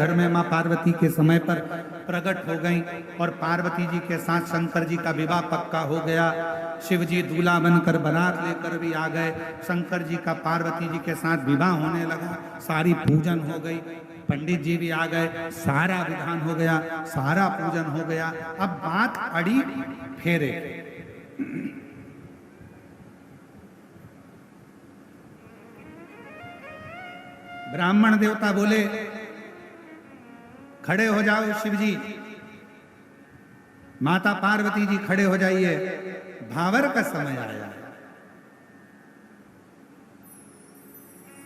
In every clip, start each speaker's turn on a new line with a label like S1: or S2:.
S1: घर में माँ पार्वती के समय पर प्रकट हो गई और पार्वती जी के साथ शंकर जी का विवाह पक्का हो गया। शिव जी दूल्हा बनकर बारात लेकर भी आ गए। शंकर जी का पार्वती जी के साथ विवाह होने लगा, सारी पूजन हो गई, पंडित जी भी आ गए, सारा विधान हो गया, सारा पूजन हो गया। अब बात अड़ी फेरे। ब्राह्मण देवता बोले खड़े हो जाओ शिव जी, माता पार्वती जी खड़े हो जाइए, भावर का समय आया है।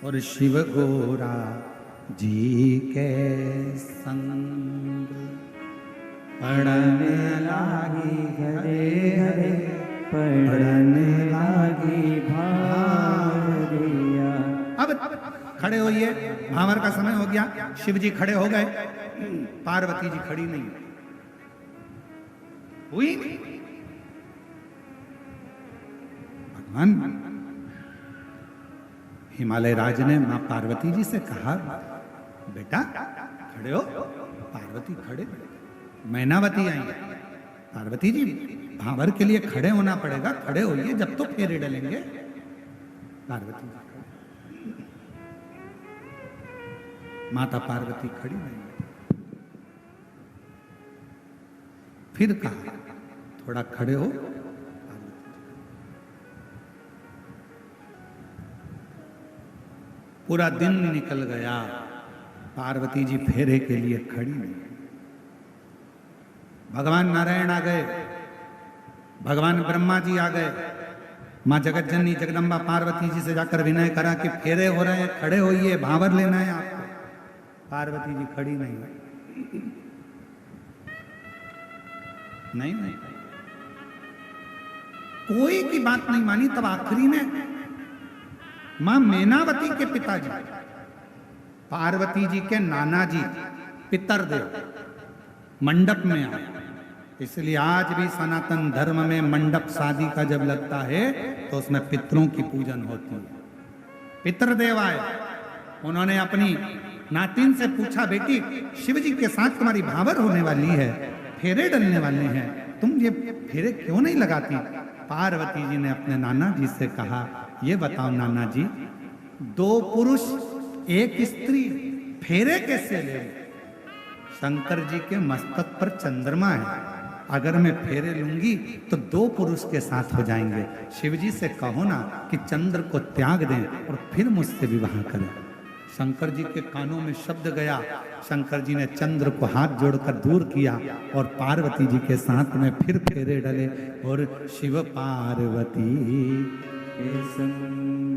S1: और शिव गोरा जी के संग पड़ने लागी हरे हरे, पड़ने लागी भावरिया। अब खड़े होइए, भावर का समय हो गया। शिव जी खड़े हो गए, पार्वती जी खड़ी नहीं हुई। भगवान हिमालय राज ने मां पार्वती जी से कहा, बेटा खड़े हो। पार्वती खड़े, मैनावती आई। पार्वती जी भावर के लिए खड़े होना पड़ेगा, खड़े होइए, जब तो फेरे डलेंगे। पार्वती जी माता पार्वती खड़ी नहीं। फिर कहा थोड़ा खड़े हो। पूरा दिन निकल गया, पार्वती जी फेरे के लिए खड़ी नहीं। भगवान नारायण आ गए, भगवान ब्रह्मा जी आ गए। मां जगत जननी जगदम्बा पार्वती जी से जाकर विनय करा कि फेरे हो रहे हैं, खड़े होइए, भावर लेना है आपको। पार्वती जी खड़ी नहीं। नहीं नहीं, कोई की बात नहीं मानी। तब आखिरी में मां मैनावती के पिताजी, पार्वती जी के नाना जी पितरदेव मंडप में आए। इसलिए आज भी सनातन धर्म में मंडप शादी का जब लगता है तो उसमें पितरों की पूजन होती है। पितरदेव आए, उन्होंने अपनी नातिन से पूछा, बेटी शिव जी के साथ तुम्हारी भावर होने वाली है, फेरे डलने वाले हैं, तुम ये फेरे क्यों नहीं लगाती? पार्वती जी ने अपने नाना जी से कहा, ये बताओ नाना जी, दो पुरुष एक स्त्री फेरे कैसे ले? शंकर जी के मस्तक पर चंद्रमा है, अगर मैं फेरे लूंगी तो दो पुरुष के साथ हो जाएंगे। शिव जी से कहो ना कि चंद्र को त्याग दें और फिर मुझसे विवाह करें। शंकर जी के कानों में शब्द गया, शंकर जी ने चंद्र को हाथ जोड़कर दूर किया और पार्वती जी के साथ में फिर फेरे डले। और शिव पार्वती के संग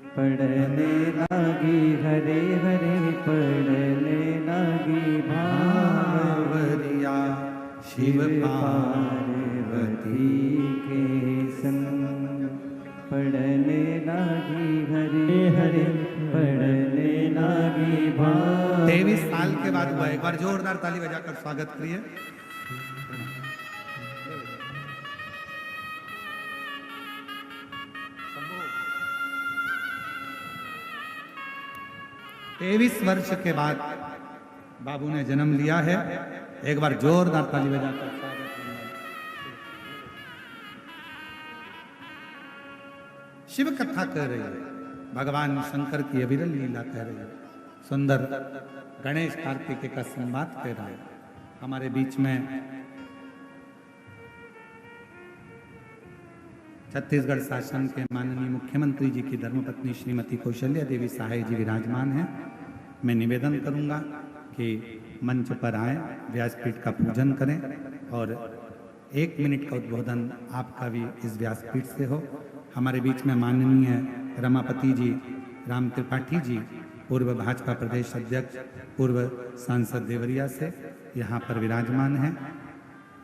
S1: पड़ने लागी हरे हरे, पड़ने लागी भावरिया। शिव पार्वती के संग पड़ने लागी हरे हरे, पड़ने लागी भाव। 23 साल के बाद हुआ। एक बार जोरदार ताली बजाकर स्वागत करिए। तेईस वर्ष के बाद बाबू ने जन्म लिया है। एक बार जोरदार ताली बजाकर स्वागत करिए। शिव कथा कह रही है, भगवान शंकर की अविरल लीला कह रही है, सुंदर गणेश कार्तिकेय का संवाद कह रहा है। हमारे बीच में छत्तीसगढ़ शासन के माननीय मुख्यमंत्री जी की धर्मपत्नी श्रीमती कौशल्या देवी सहाय जी विराजमान हैं। मैं निवेदन करूंगा कि मंच पर आए, व्यासपीठ का पूजन करें और 1 मिनट का उद्बोधन आपका भी इस व्यासपीठ से हो। हमारे बीच में माननीय रमापति जी, राम त्रिपाठी जी, पूर्व भाजपा प्रदेश अध्यक्ष, पूर्व सांसद देवरिया से यहाँ पर विराजमान हैं।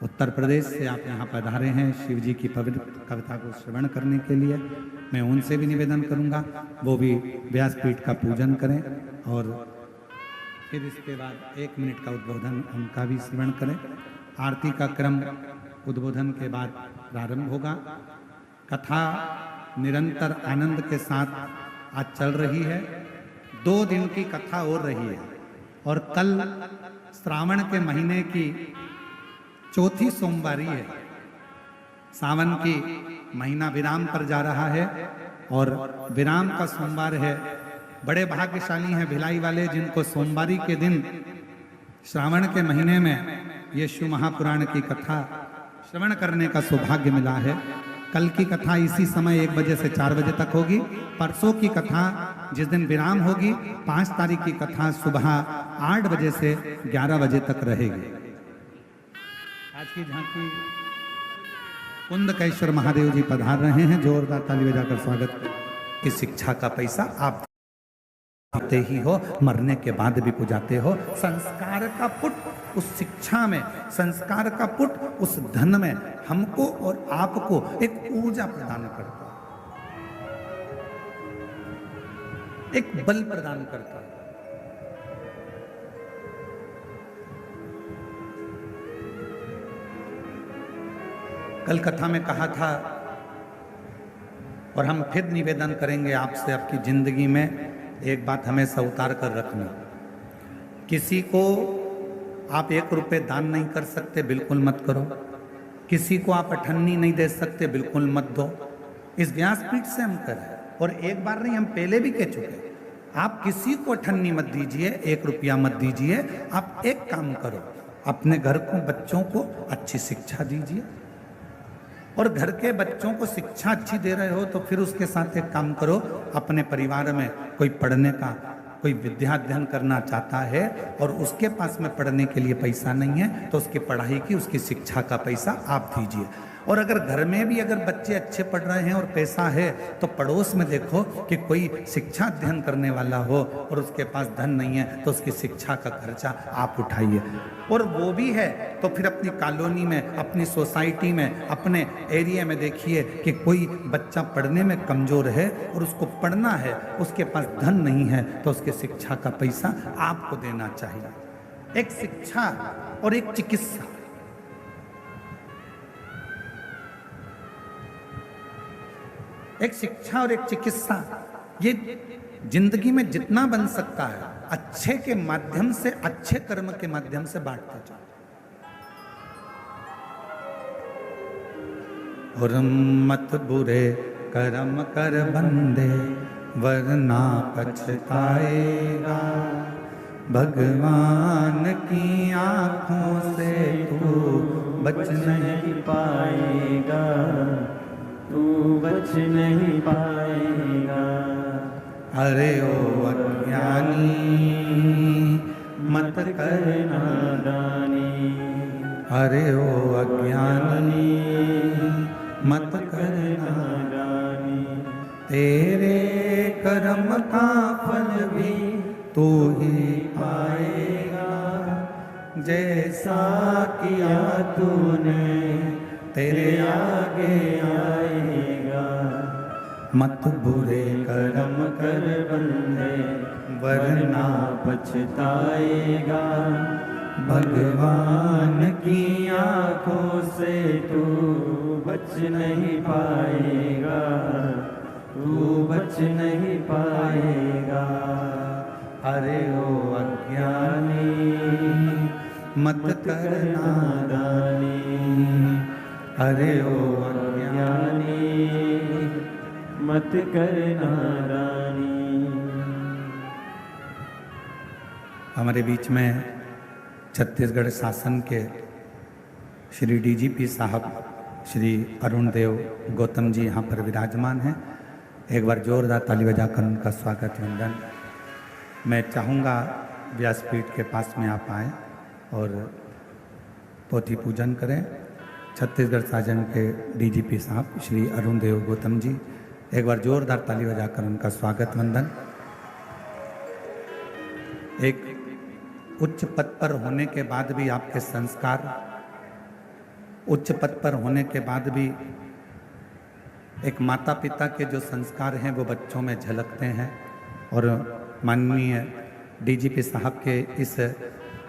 S1: उत्तर प्रदेश से आप यहाँ पधारे हैं शिव जी की पवित्र कविता को श्रवण करने के लिए। मैं उनसे भी निवेदन करूँगा वो भी व्यासपीठ का पूजन करें और फिर इसके बाद 1 मिनट का उद्बोधन उनका भी श्रवण करें। आरती का क्रम उद्बोधन के बाद प्रारंभ होगा। कथा निरंतर आनंद के साथ आज चल रही है। 2 दिन की कथा हो रही है। और कल श्रावण के महीने की चौथी सोमवारी है। सावन की महीना विराम पर जा रहा है और विराम का सोमवार है। बड़े भाग्यशाली हैं भिलाई वाले जिनको सोमवारी के दिन श्रावण के महीने में ये शिव महापुराण की कथा श्रवण करने का सौभाग्य मिला है। कल की कथा इसी समय 1 बजे से 4 बजे तक होगी। परसों की कथा जिस दिन विराम होगी 5 तारीख की कथा सुबह 8 बजे से 11 बजे तक रहेगी। आज की झांकी कुंदकेश्वर महादेव जी पधार रहे हैं। जोरदार ताली बजाकर स्वागत करें। कि शिक्षा का पैसा आप आते ही हो, मरने के बाद भी पुजाते हो। संस्कार का पुट उस शिक्षा में, संस्कार का पुट उस धन में हमको और आपको एक ऊर्जा प्रदान करता है, एक बल प्रदान करता है। कल कथा में कहा था और हम फिर निवेदन करेंगे आपसे, आपकी जिंदगी में एक बात हमेशा उतार कर रखना। किसी को आप 1 रुपए दान नहीं कर सकते, बिल्कुल मत करो। किसी को आप अठन्नी नहीं दे सकते, बिल्कुल मत दो। इस व्यासपीठ से हम करें और एक बार नहीं, हम पहले भी कह चुके। आप किसी को अठन्नी मत दीजिए, 1 रुपया मत दीजिए। आप एक काम करो, अपने घर को, बच्चों को अच्छी शिक्षा दीजिए और घर के बच्चों को शिक्षा अच्छी दे रहे हो तो फिर उसके साथ एक काम करो, अपने परिवार में कोई पढ़ने का, कोई विद्या अध्ययन करना चाहता है और उसके पास में पढ़ने के लिए पैसा नहीं है तो उसकी पढ़ाई की, उसकी शिक्षा का पैसा आप दीजिए। और अगर घर में भी अगर बच्चे अच्छे पढ़ रहे हैं और पैसा है तो पड़ोस में देखो कि कोई शिक्षा अध्ययन करने वाला हो और उसके पास धन नहीं है तो उसकी शिक्षा का खर्चा आप उठाइए। और वो भी है तो फिर अपनी कॉलोनी में, अपनी सोसाइटी में, अपने एरिया में देखिए कि कोई बच्चा पढ़ने में कमज़ोर है और उसको पढ़ना है, उसके पास धन नहीं है तो उसके शिक्षा का पैसा आपको देना चाहिए। एक शिक्षा और एक चिकित्सा, एक शिक्षा और एक चिकित्सा, ये जिंदगी में जितना बन सकता है अच्छे के माध्यम से, अच्छे कर्म के माध्यम से बांटते जाओ। और मत बुरे कर्म कर बंदे वरना पछताएगा, भगवान की आंखों से तू बच नहीं पाएगा,
S2: तू बच नहीं पाएगा।
S1: अरे ओ अज्ञानी मत कर नादानी, अरे ओ अज्ञानी मत कर नादानी, तेरे कर्म का फल भी तू ही पाएगा, जैसा किया तूने तेरे आगे आएगा। मत बुरे कर्म कर बंदे वरना
S2: पछताएगा,
S1: भगवान की
S2: आंखों से तू बच नहीं पाएगा, तू बच नहीं पाएगा।
S1: अरे ओ अज्ञानी मत कर नादानी, अरे ओ
S2: अज्ञानी मत कर नादानी।
S1: हमारे बीच में छत्तीसगढ़ शासन के श्री डीजीपी साहब श्री अरुण देव गौतम जी यहाँ पर विराजमान हैं। एक बार जोरदार ताली बजाकर उनका स्वागत वंदन। मैं चाहूँगा व्यासपीठ के पास में आप आएँ और पोथी पूजन करें। छत्तीसगढ़ शासन के डीजीपी साहब श्री अरुण देव गौतम जी, एक बार जोरदार ताली बजाकर उनका स्वागत वंदन। एक उच्च पद पर होने के बाद भी आपके संस्कार, उच्च पद पर होने के बाद भी एक माता पिता के जो संस्कार हैं वो बच्चों में झलकते हैं। और माननीय डीजीपी साहब के इस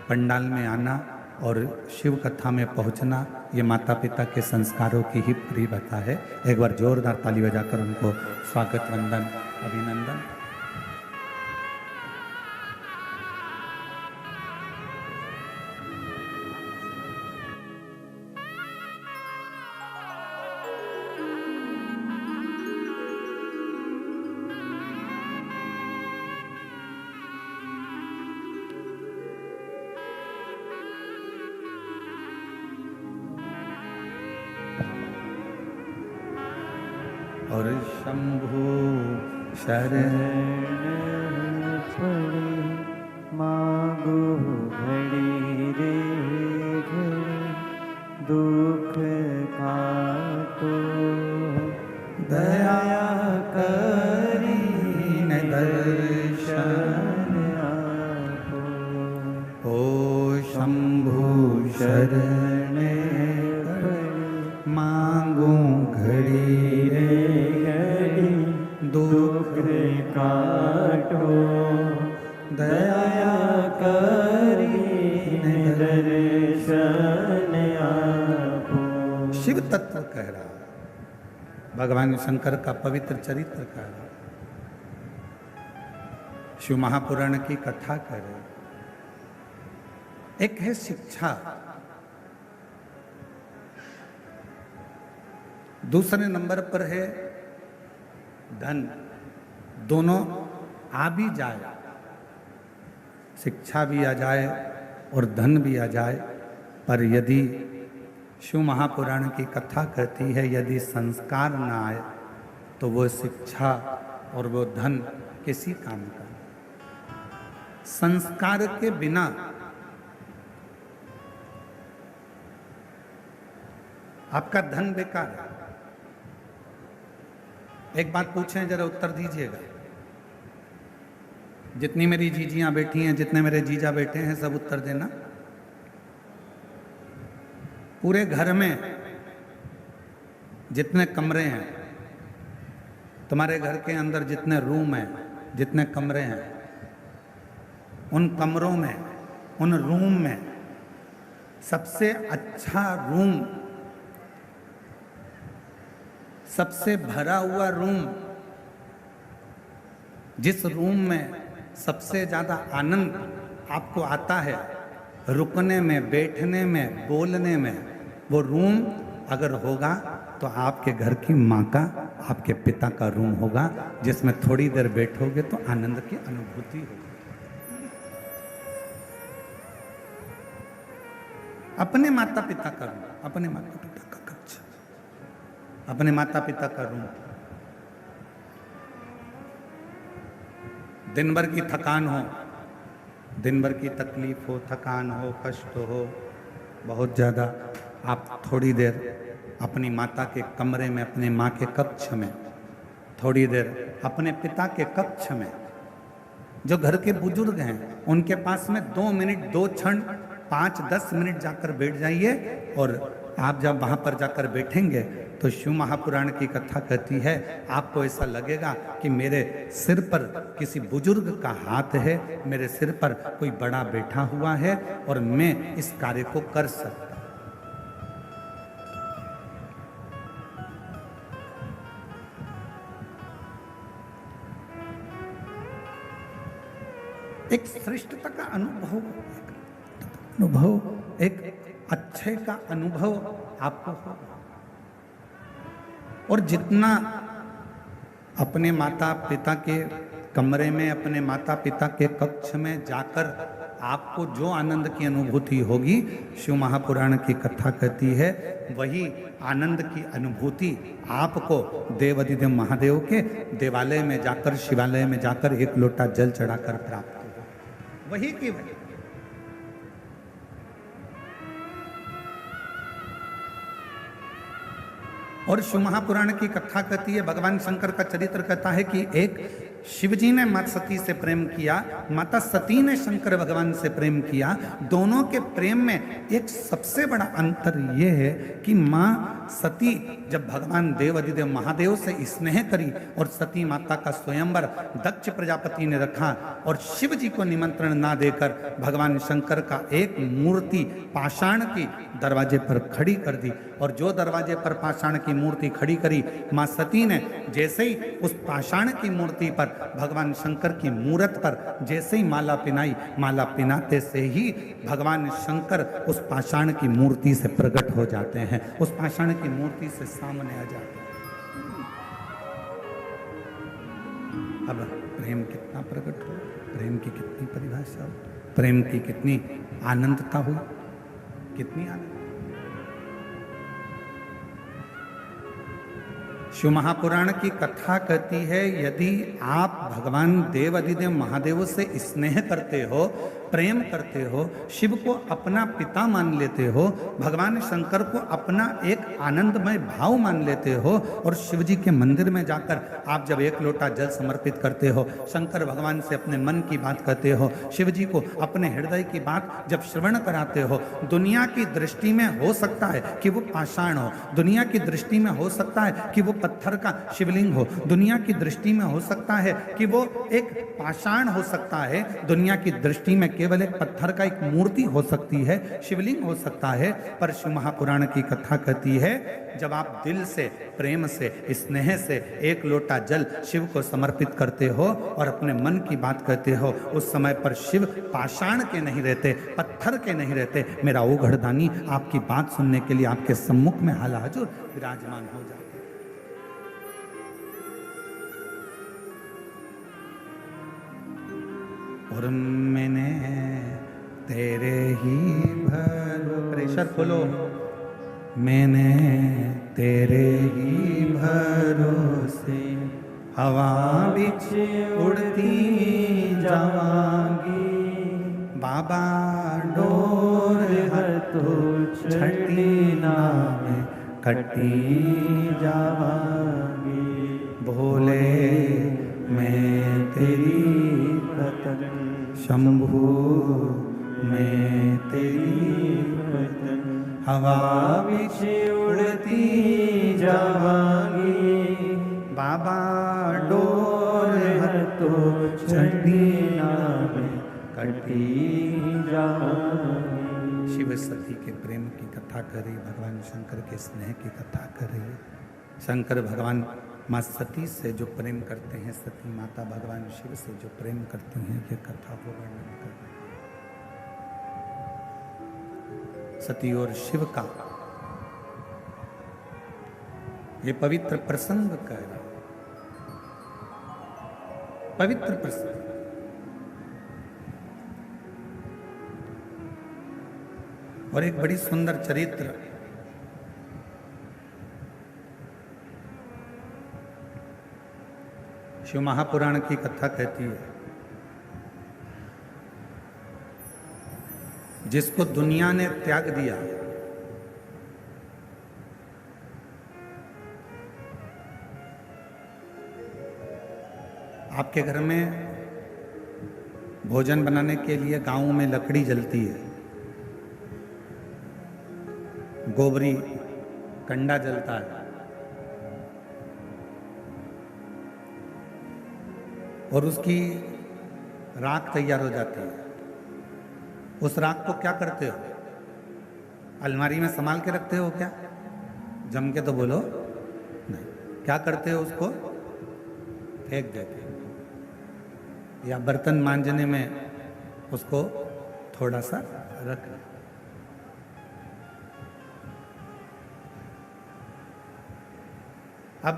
S1: पंडाल में आना और शिव कथा में पहुंचना, ये माता पिता के संस्कारों की ही परिपथा है। एक बार जोरदार ताली बजाकर उनको स्वागत वंदन, अभिनंदन। और शंभु शरण
S2: पड़े मांगो घड़ी रे घड़ी दुख काटो
S1: दया करीने दर्शन
S2: आपो
S1: ओ शंभु शरण मांगू घड़ी रे
S2: घड़ी
S1: दुख
S2: काटो दया करीने दर्शन आपो।
S1: शिव तत्व कह रहा, भगवान शंकर का पवित्र चरित्र कह रहा, शिव महापुराण की कथा कर रहे। एक है शिक्षा, दूसरे नंबर पर है धन। दोनों आ भी जाए, शिक्षा भी आ जाए और धन भी आ जाए, पर यदि शिव महापुराण की कथा कहती है यदि संस्कार ना आए तो वो शिक्षा और वो धन किसी काम का। संस्कार के बिना आपका धन बेकार है। एक बात पूछें, जरा उत्तर दीजिएगा। जितनी मेरी जीजियां बैठी हैं, जितने मेरे जीजा बैठे हैं, सब उत्तर देना। पूरे घर में जितने कमरे हैं, तुम्हारे घर के अंदर जितने रूम हैं, जितने कमरे हैं, उन कमरों में, उन रूम में सबसे अच्छा रूम, सबसे भरा हुआ रूम, जिस रूम में सबसे ज्यादा आनंद आपको आता है रुकने में, बैठने में, बोलने में, वो रूम अगर होगा तो आपके घर की माँ का, आपके पिता का रूम होगा, जिसमें थोड़ी देर बैठोगे तो आनंद की अनुभूति होगी। अपने माता पिता का रूम, अपने माता पिता का कक्ष, अपने माता पिता का रूम। दिन भर की थकान हो, दिन भर की तकलीफ हो, थकान हो, कष्ट हो बहुत ज़्यादा, आप थोड़ी देर अपनी माता के कमरे में, अपने माँ के कक्ष में, थोड़ी देर अपने पिता के कक्ष में, जो घर के बुजुर्ग हैं उनके पास में 2 मिनट, 2 क्षण, 5-10 मिनट जाकर बैठ जाइए। और आप जब वहाँ पर जाकर बैठेंगे तो शिव महापुराण की कथा कहती है, आपको ऐसा लगेगा कि मेरे सिर पर किसी बुजुर्ग का हाथ है, मेरे सिर पर कोई बड़ा बैठा हुआ है और मैं इस कार्य को कर सकता। एक श्रेष्ठता का अनुभव, एक अच्छे का अनुभव आपको होगा। और जितना अपने माता पिता के कमरे में, अपने माता पिता के कक्ष में जाकर आपको जो आनंद की अनुभूति होगी, शिव महापुराण की कथा कहती है वही आनंद की अनुभूति आपको देवाधिदेव महादेव के देवालय में जाकर, शिवालय में जाकर एक लोटा जल चढ़ाकर प्राप्त होगा। वही की वही। और शिव महापुराण की कथा कहती है, भगवान शंकर का चरित्र कहता है कि एक शिवजी ने माता सती से प्रेम किया, माता सती ने शंकर भगवान से प्रेम किया। दोनों के प्रेम में एक सबसे बड़ा अंतर यह है कि माँ सती जब भगवान देवाधिदेव महादेव से स्नेह करी और सती माता का स्वयंवर दक्ष प्रजापति ने रखा और शिव जी को निमंत्रण ना देकर भगवान शंकर का एक मूर्ति पाषाण की दरवाजे पर खड़ी कर दी। और जो दरवाजे पर पाषाण की मूर्ति खड़ी करी, माँ सती ने जैसे ही उस पाषाण की मूर्ति पर, भगवान शंकर की मूर्त पर जैसे ही माला पिनाई, माला पिनाते से ही भगवान शंकर उस पाषाण की मूर्ति से प्रकट हो जाते हैं, उस पाषाण की मूर्ति से सामने आ जाते हैं। अब प्रेम कितना प्रकट हो, प्रेम की कितनी परिभाषा हो, प्रेम की कितनी आनंदता हो, कितनी आनंद। शिव महापुराण की कथा कहती है, यदि आप भगवान देव अधिदेव महादेव से स्नेह करते हो, प्रेम करते हो, शिव को अपना पिता मान लेते हो, भगवान शंकर को अपना एक आनंदमय भाव मान लेते हो, और शिव जी के मंदिर में जाकर आप जब एक लोटा जल समर्पित करते हो, शंकर भगवान से अपने मन की बात कहते हो, शिव जी को अपने हृदय की बात जब श्रवण कराते हो, दुनिया की दृष्टि में हो सकता है कि वो पाषाण हो, दुनिया की दृष्टि में हो सकता है कि वो पत्थर का शिवलिंग हो, दुनिया की दृष्टि में हो सकता है कि वो एक पाषाण हो सकता है, दुनिया की दृष्टि में केवल एक पत्थर का एक मूर्ति हो सकती है, शिवलिंग हो सकता है, पर शिव महापुराण की कथा कहती है जब आप दिल से, प्रेम से, स्नेह से एक लोटा जल शिव को समर्पित करते हो और अपने मन की बात कहते हो, उस समय पर शिव पाषाण के नहीं रहते, पत्थर के नहीं रहते। मेरा वो घड़दानी आपकी बात सुनने के लिए आपके सम्मुख में हाल हाजुर विराजमान हो जाते। और मैंने तेरे ही प्रेशर खोलो, मैंने तेरे ही भरोसे हवा बिच उड़ती जावांगी, बाबा डोर तो छठी नाम कटी जावांगी, भोले मैं तेरी रतन, शंभू मैं तेरी रतन, हवा बिच उड़ती जावांगी, बाबा डोर तो छठी नाम कटी जावांगी। शिव सती के प्रेम की कथा कर रही, भगवान शंकर के स्नेह की कथा कर रही है। शंकर भगवान माँ सती से जो प्रेम करते हैं, सती माता भगवान शिव से जो प्रेम करती हैं, ये कथा को वर्णन कर रहे हैं। सती और शिव का ये पवित्र प्रसंग कह रहे, पवित्र प्रसंग। और एक बड़ी सुंदर चरित्र शिव महापुराण की कथा कहती है, जिसको दुनिया ने त्याग दिया, आपके घर में भोजन बनाने के लिए गांव में लकड़ी जलती है, गोबरी कंडा जलता है, और उसकी राख तैयार हो जाती है। उस राख को क्या करते हो? अलमारी में संभाल के रखते हो क्या? जम के तो बोलो नहीं। क्या करते हो? उसको फेंक देते हो, या बर्तन मांजने में उसको थोड़ा सा रख लो। अब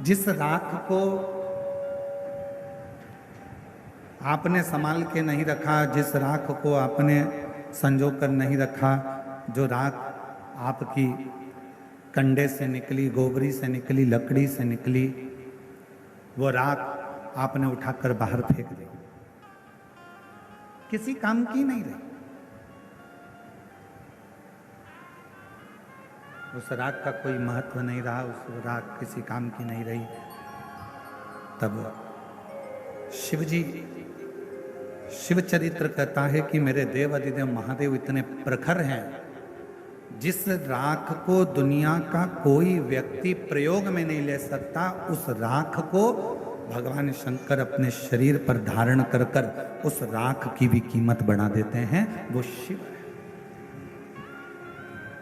S1: जिस राख को आपने संभाल के नहीं रखा, जिस राख को आपने संजो कर नहीं रखा, जो राख आपकी कंडे से निकली, गोबरी से निकली, लकड़ी से निकली, वो राख आपने उठाकर बाहर फेंक दी, किसी काम की नहीं रही। उस राख का कोई महत्व नहीं रहा, उस राख किसी काम की नहीं रही। तब शिवजी, शिव चरित्र कहता है कि मेरे देव अधिदेव महादेव इतने प्रखर हैं, जिस राख को दुनिया का कोई व्यक्ति प्रयोग में नहीं ले सकता, उस राख को भगवान शंकर अपने शरीर पर धारण कर कर उस राख की भी कीमत बढ़ा देते हैं। वो शिव है,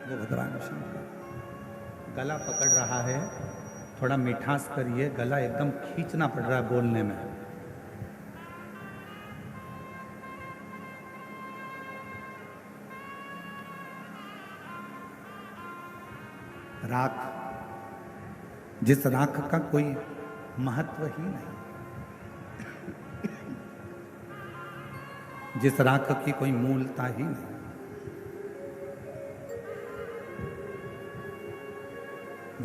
S1: वो भगवान शंकर। गला पकड़ रहा है, थोड़ा मिठास करिए, गला एकदम खींचना पड़ रहा है बोलने में। राख, जिस राख का कोई महत्व ही नहीं, जिस राख की कोई मूलता ही नहीं,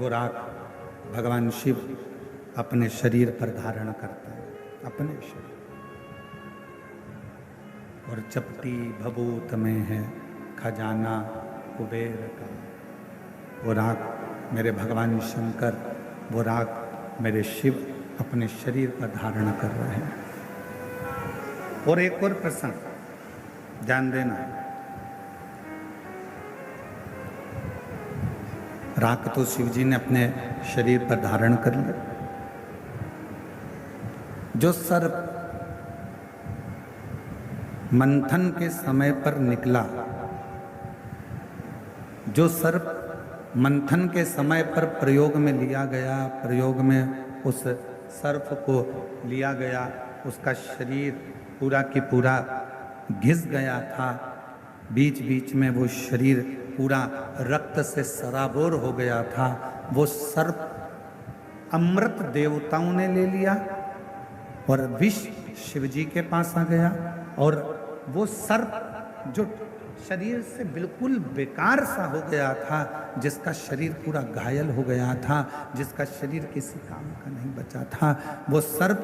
S1: वो राख भगवान शिव अपने शरीर पर धारण करते हैं, अपने शरीर। और चपटी भभूत में है खजाना कुबेर का। वो राख मेरे भगवान शंकर, वो राख मेरे शिव अपने शरीर पर धारण कर रहे हैं। और एक और प्रसंग ध्यान देना, राख तो शिव जी ने अपने शरीर पर धारण कर लिया। जो सर्प मंथन के समय पर निकला, जो सर्प मंथन के समय पर प्रयोग में लिया गया, प्रयोग में उस सर्प को लिया गया, उसका शरीर पूरा की पूरा घिस गया था। बीच बीच में वो शरीर पूरा रक्त से सराबोर हो गया था। वो सर्प अमृत देवताओं ने ले लिया और विष शिव जी के पास आ गया। और वो सर्प जो शरीर से बिल्कुल बेकार सा हो गया था, जिसका शरीर पूरा घायल हो गया था, जिसका शरीर किसी काम का नहीं बचा था, वो सर्प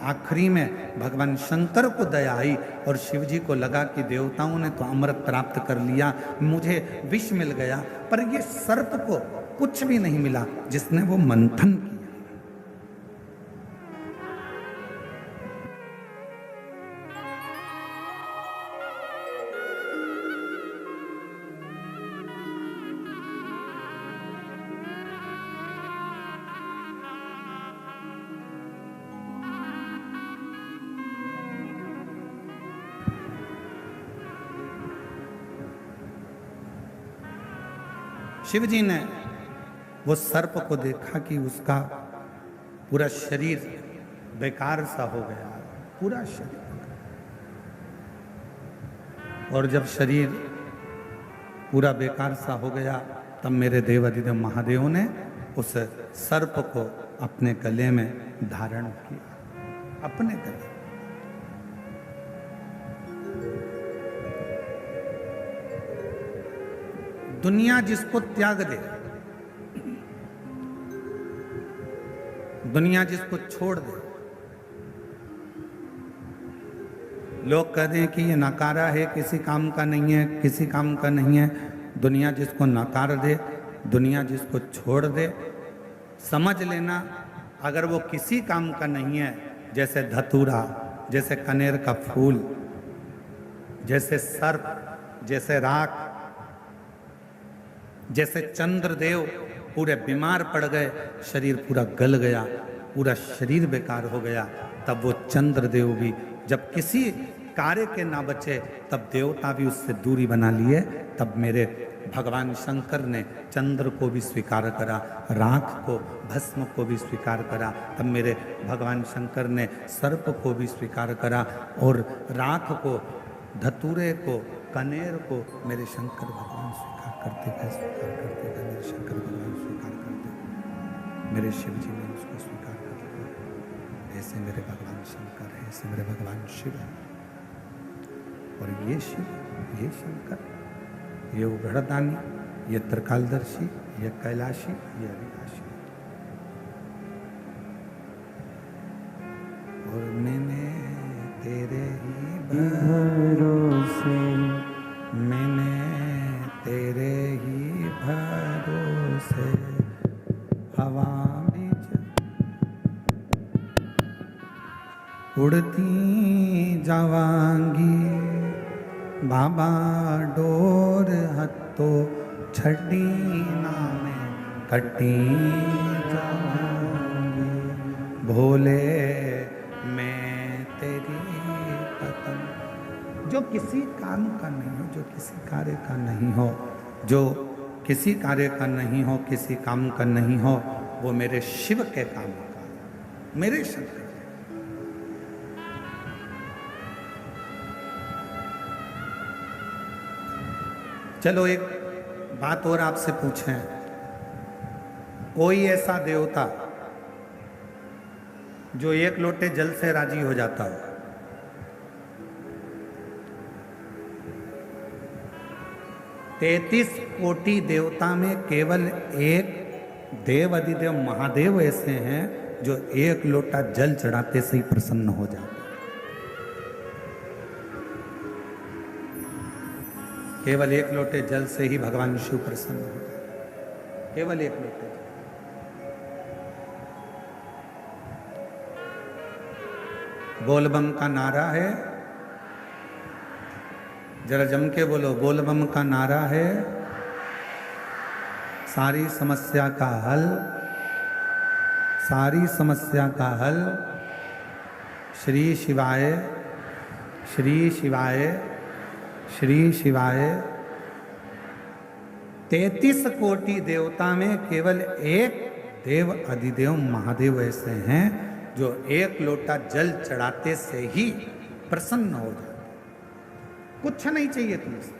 S1: आखिरी में भगवान शंकर को दया आई और शिव जी को लगा कि देवताओं ने तो अमृत प्राप्त कर लिया, मुझे विष मिल गया। पर ये सर्प को कुछ भी नहीं मिला जिसने वो मंथन किया। शिव जी ने वो सर्प को देखा कि उसका पूरा शरीर बेकार सा हो गया, पूरा शरीर। और जब शरीर पूरा बेकार सा हो गया, तब मेरे देवाधिदेव महादेव ने उस सर्प को अपने गले में धारण किया, अपने गले। दुनिया जिसको त्याग दे, दुनिया जिसको छोड़ दे, लोग कहते हैं कि ये नकारा है, किसी काम का नहीं है, किसी काम का नहीं है। दुनिया जिसको नकार दे, दुनिया जिसको छोड़ दे, समझ लेना अगर वो किसी काम का नहीं है, जैसे धतूरा, जैसे कनेर का फूल, जैसे सर्प, जैसे राख, जैसे चंद्रदेव पूरे बीमार पड़ गए, शरीर पूरा गल गया, पूरा शरीर बेकार हो गया, तब वो चंद्रदेव भी जब किसी कार्य के ना बचे, तब देवता भी उससे दूरी बना लिए। तब मेरे भगवान शंकर ने चंद्र को भी स्वीकार करा, राख को, भस्म को भी स्वीकार करा। तब मेरे भगवान शंकर ने सर्प को भी स्वीकार करा, और राख को, धतूरे को, कनेर को मेरे शंकर भगवान स्वीकार करते गए, स्वीकार करते गए। मेरे शंकर भगवान स्वीकार करते गए, मेरे शिव जी ने उसको स्वीकार कर लिया। ऐसे मेरे भगवान शंकर है, ऐसे मेरे भगवान शिव है। और ये शिव, ये शंकर, ये उघड़दानी, ये त्रिकालदर्शी, ये कैलाशी, ये अविनाशी। और मैंने तेरे ही
S2: भरोसे,
S1: मैंने तेरे ही भरोसे हवा बीच उड़ती जावांगी, बाबा डोर हत्तो छड़ी नामे कटी जावांगी। भोले मैं तेरी पतंग, जो किसी काम का नहीं हो, जो किसी कार्य का नहीं हो, जो किसी कार्य का नहीं हो, किसी काम का नहीं हो, वो मेरे शिव के काम का, मेरे शंकर। चलो एक बात और आपसे पूछें, कोई ऐसा देवता जो एक लोटे जल से राजी हो जाता हो? तैतीस कोटि देवता में केवल एक देव अधिदेव महादेव ऐसे हैं जो एक लोटा जल चढ़ाते से ही प्रसन्न हो जाते हैं। केवल एक लोटे जल से ही भगवान शिव प्रसन्न हो जाते हैं। केवल एक लोटे जल। बोलबम का नारा है, जरा जम के बोलो, बोलबम का नारा है, सारी समस्या का हल, सारी समस्या का हल श्री शिवाय, श्री शिवाय, श्री शिवाय। 33 कोटि देवता में केवल एक देव अधिदेव महादेव ऐसे हैं जो एक लोटा जल चढ़ाते से ही प्रसन्न हो जाते। कुछ नहीं चाहिए तुमसे,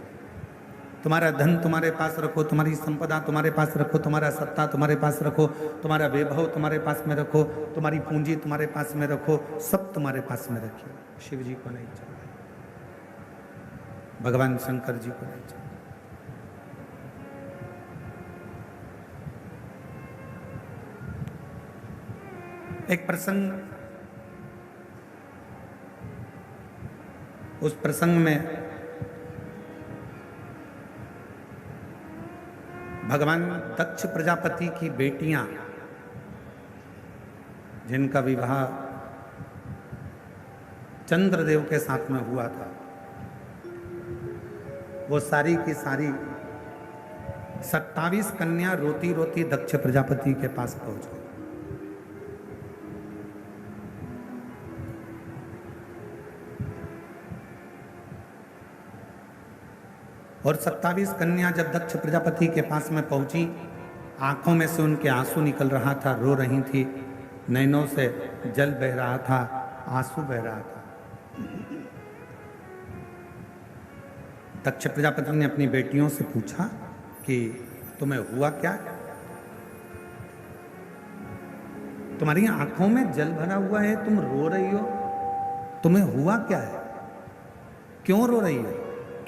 S1: तुम्हारा धन तुम्हारे पास रखो, तुम्हारी संपदा तुम्हारे पास रखो, तुम्हारा सत्ता तुम्हारे पास रखो, तुम्हारा वैभव तुम्हारे पास में रखो, तुम्हारी पूंजी तुम्हारे पास में रखो, सब तुम्हारे पास में रखिए। शिव जी को नहीं चाहिए, भगवान शंकर जी को नहीं चाहिए। एक प्रसंग, उस प्रसंग में भगवान दक्ष प्रजापति की बेटियां, जिनका विवाह चंद्रदेव के साथ में हुआ था, वो सारी की सारी 27 कन्या रोती रोती दक्ष प्रजापति के पास पहुंच गई। और 27 कन्या जब दक्ष प्रजापति के पास में पहुंची, आंखों में से उनके आंसू निकल रहा था, रो रही थी, नैनों से जल बह रहा था, आंसू बह रहा था। दक्ष प्रजापति ने अपनी बेटियों से पूछा कि तुम्हें हुआ क्या, तुम्हारी आंखों में जल भरा हुआ है, तुम रो रही हो, तुम्हें हुआ क्या है, क्यों रो रही हो,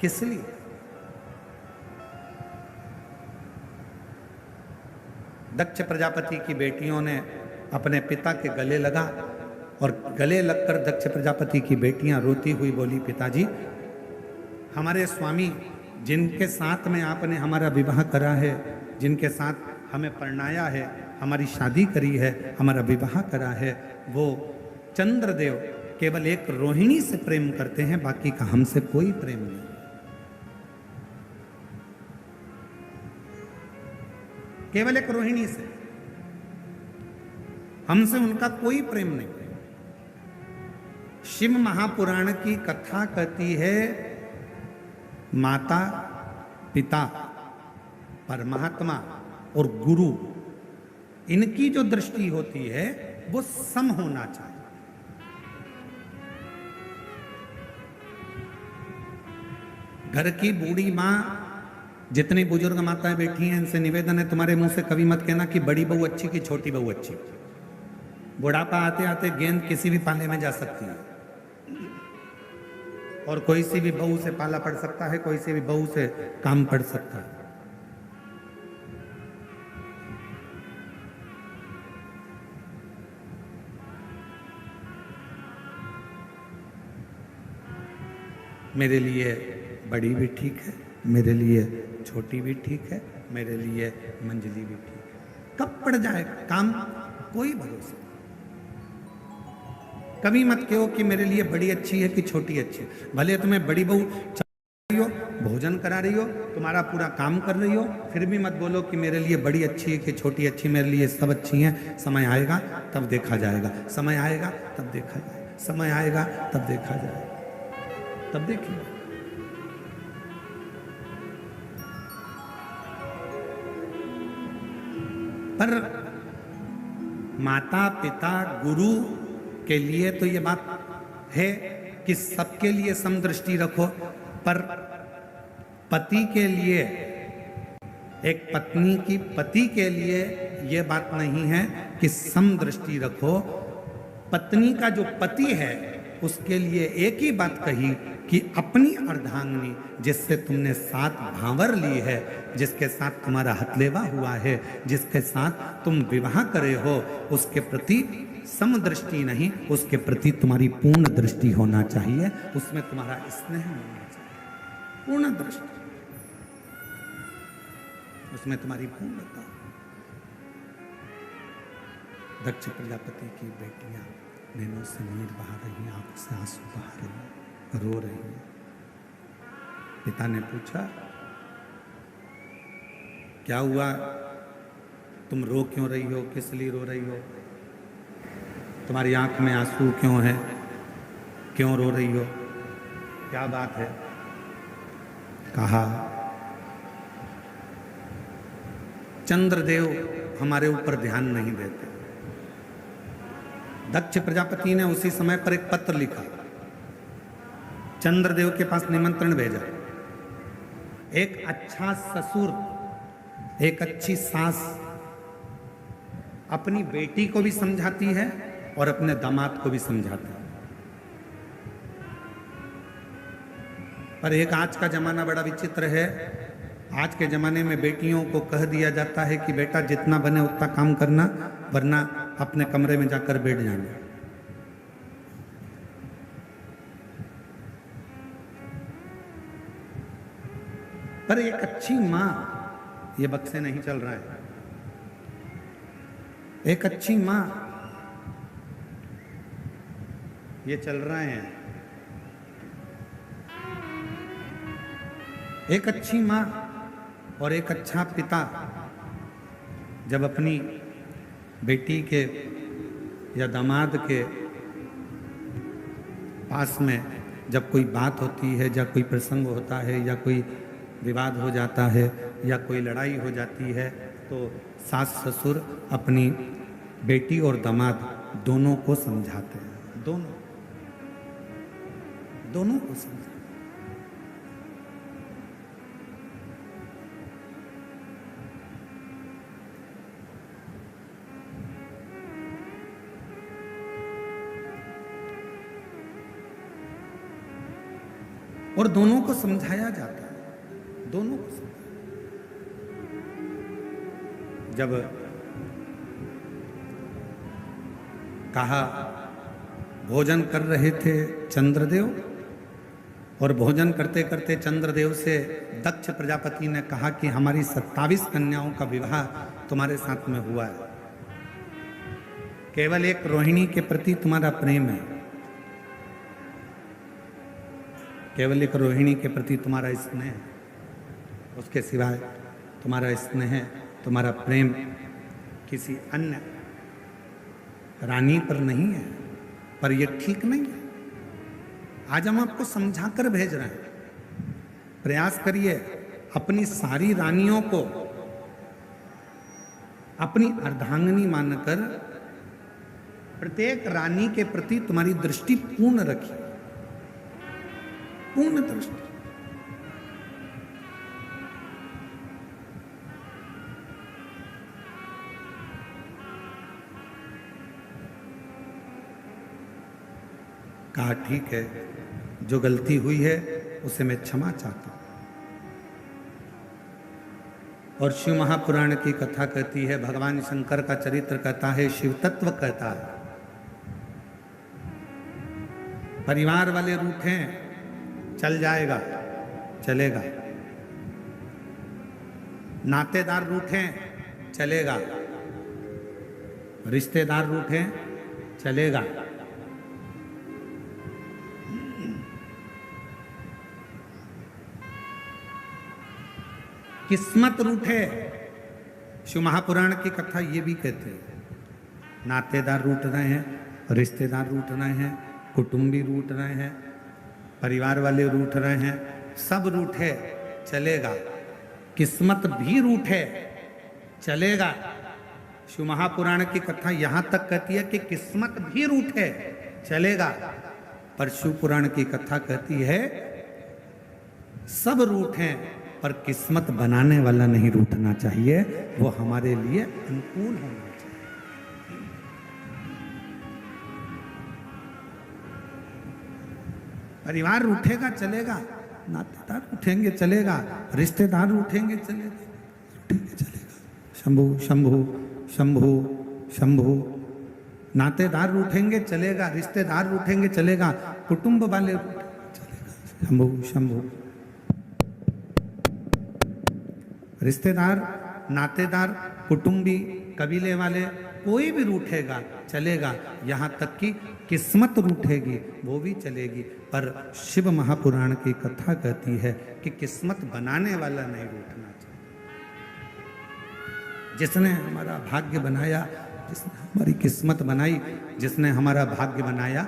S1: किस लिए? दक्ष प्रजापति की बेटियों ने अपने पिता के गले लगा और गले लगकर दक्ष प्रजापति की बेटियां रोती हुई बोली, पिताजी, हमारे स्वामी जिनके साथ में आपने हमारा विवाह करा है, जिनके साथ हमें परणाया है, हमारी शादी करी है, हमारा विवाह करा है, वो चंद्रदेव केवल एक रोहिणी से प्रेम करते हैं, बाकी का हमसे कोई प्रेम नहीं। केवल एक रोहिणी से, हमसे उनका कोई प्रेम नहीं। शिव महापुराण की कथा कहती है, माता, पिता, परमात्मा और गुरु, इनकी जो दृष्टि होती है वो सम होना चाहिए। घर की बूढ़ी मां, जितनी बुजुर्ग माताएं बैठी हैं, इनसे निवेदन है, तुम्हारे मुंह से कभी मत कहना कि बड़ी बहू अच्छी कि छोटी बहू अच्छी। बुढ़ापा आते आते गेंद किसी भी पाले में जा सकती है और कोई सी भी बहू से पाला पड़ सकता है, कोई सी भी बहू से काम पड़ सकता है। मेरे लिए बड़ी भी ठीक है, मेरे लिए छोटी भी ठीक है, मेरे लिए मंजली भी ठीक है। कब पड़ जाए काम, कोई भरोसा। कभी मत कहो कि मेरे लिए बड़ी अच्छी है कि छोटी अच्छी है। भले तुम्हें बड़ी बहू रही हो, भोजन करा रही हो, तुम्हारा पूरा काम कर रही हो, फिर भी मत बोलो कि मेरे लिए बड़ी अच्छी है कि छोटी अच्छी, मेरे लिए सब अच्छी हैं। समय आएगा तब देखा जाएगा, समय आएगा तब देखा जाएगा, समय आएगा तब देखा जाएगा, तब देखिए। पर माता पिता गुरु के लिए तो ये बात है कि सबके लिए समदृष्टि रखो, पर पति के लिए, एक पत्नी की पति के लिए ये बात नहीं है कि समदृष्टि रखो। पत्नी का जो पति है उसके लिए एक ही बात कही कि अपनी अर्धांगिनी जिससे तुमने 7 भांवर ली है, जिसके साथ तुम्हारा हथलेवा हुआ है, जिसके साथ तुम विवाह करे हो, उसके प्रति समदृष्टि नहीं, उसके प्रति तुम्हारी पूर्ण दृष्टि होना चाहिए, उसमें तुम्हारा स्नेह होना चाहिए, पूर्ण दृष्टि, उसमें तुम्हारी पूर्णता। दक्ष प्रजापति की बेटियां नैनों से नीर बहा रही, आंख से आंसू बहा रही, रो रही है। पिता ने पूछा, क्या हुआ, तुम रो क्यों रही हो, किस लिए रो रही हो, तुम्हारी आंख में आंसू क्यों है, क्यों रो रही हो, क्या बात है। कहा, चंद्रदेव हमारे ऊपर ध्यान नहीं देते। दक्ष प्रजापति ने उसी समय पर एक पत्र लिखा, चंद्रदेव के पास निमंत्रण भेजा। एक अच्छा ससुर, एक अच्छी सास अपनी बेटी को भी समझाती है और अपने दामाद को भी समझाती है। पर एक आज का जमाना बड़ा विचित्र है। आज के जमाने में बेटियों को कह दिया जाता है कि बेटा जितना बने उतना काम करना, वरना अपने कमरे में जाकर बैठ जाना। पर एक अच्छी मां, ये बक्से नहीं चल रहा है, एक अच्छी मां, ये चल रहे हैं, एक अच्छी मां और एक अच्छा पिता जब अपनी बेटी के या दामाद के पास में जब कोई बात होती है, या कोई प्रसंग होता है, या कोई विवाद हो जाता है, या कोई लड़ाई हो जाती है, तो सास ससुर अपनी बेटी और दामाद दोनों को समझाते हैं, दोनों को समझाते हैं। और दोनों को समझाया जाता है, दोनों को समझाया। जब कहा, भोजन कर रहे थे चंद्रदेव, और भोजन करते करते चंद्रदेव से दक्ष प्रजापति ने कहा कि हमारी 27 कन्याओं का विवाह तुम्हारे साथ में हुआ है, केवल एक रोहिणी के प्रति तुम्हारा प्रेम है, केवल एक रोहिणी के प्रति तुम्हारा स्नेह, उसके सिवाय तुम्हारा स्नेह, तुम्हारा प्रेम किसी अन्य रानी पर नहीं है। पर यह ठीक नहीं है। आज हम आपको समझाकर भेज रहे हैं, प्रयास करिए अपनी सारी रानियों को अपनी अर्धांगिनी मानकर प्रत्येक रानी के प्रति तुम्हारी दृष्टि पूर्ण रखिए, पूर्ण दृष्टि। कहा, ठीक है, जो गलती हुई है उसे मैं क्षमा चाहता हूं। और शिव महापुराण की कथा कहती है, भगवान शंकर का चरित्र कहता है, शिव तत्व कहता है, परिवार वाले रूठे, चल जाएगा, चलेगा, नातेदार रूठे, चलेगा, रिश्तेदार रूठे, चलेगा, किस्मत रूठे। शिव महापुराण की कथा ये भी कहते हैं, नातेदार रूठ रहे हैं, रिश्तेदार रूठ रहे हैं, कुटुंबी रूठ रहे हैं, परिवार वाले रूठ रहे हैं, सब रूठे, चलेगा, किस्मत भी रूठे, चलेगा। शिव महापुराण की कथा यहां तक कहती है कि किस्मत भी रूठे, चलेगा। पर शिव पुराण की कथा कहती है, सब रूठे पर किस्मत बनाने वाला नहीं रूठना चाहिए, वो हमारे लिए अनुकूल होना चाहिए। परिवार रूठेगा चलेगा, नातेदार उठेंगे चलेगा, रिश्तेदार उठेंगे चलेगा, उठेंगे चलेगा। शंभु शंभु शंभु शंभु। नातेदार उठेंगे चलेगा, रिश्तेदार उठेंगे चलेगा, कुटुंब वाले चलेगा। शंभु शंभु। रिश्तेदार, नातेदार, कुटुंबी, कबीले वाले कोई भी रूठेगा चलेगा, यहाँ तक कि किस्मत रूठेगी वो भी चलेगी। पर शिव महापुराण की कथा कहती है कि किस्मत बनाने वाला नहीं रूठना चाहिए। जिसने हमारा भाग्य बनाया, जिसने हमारी किस्मत बनाई, जिसने हमारा भाग्य बनाया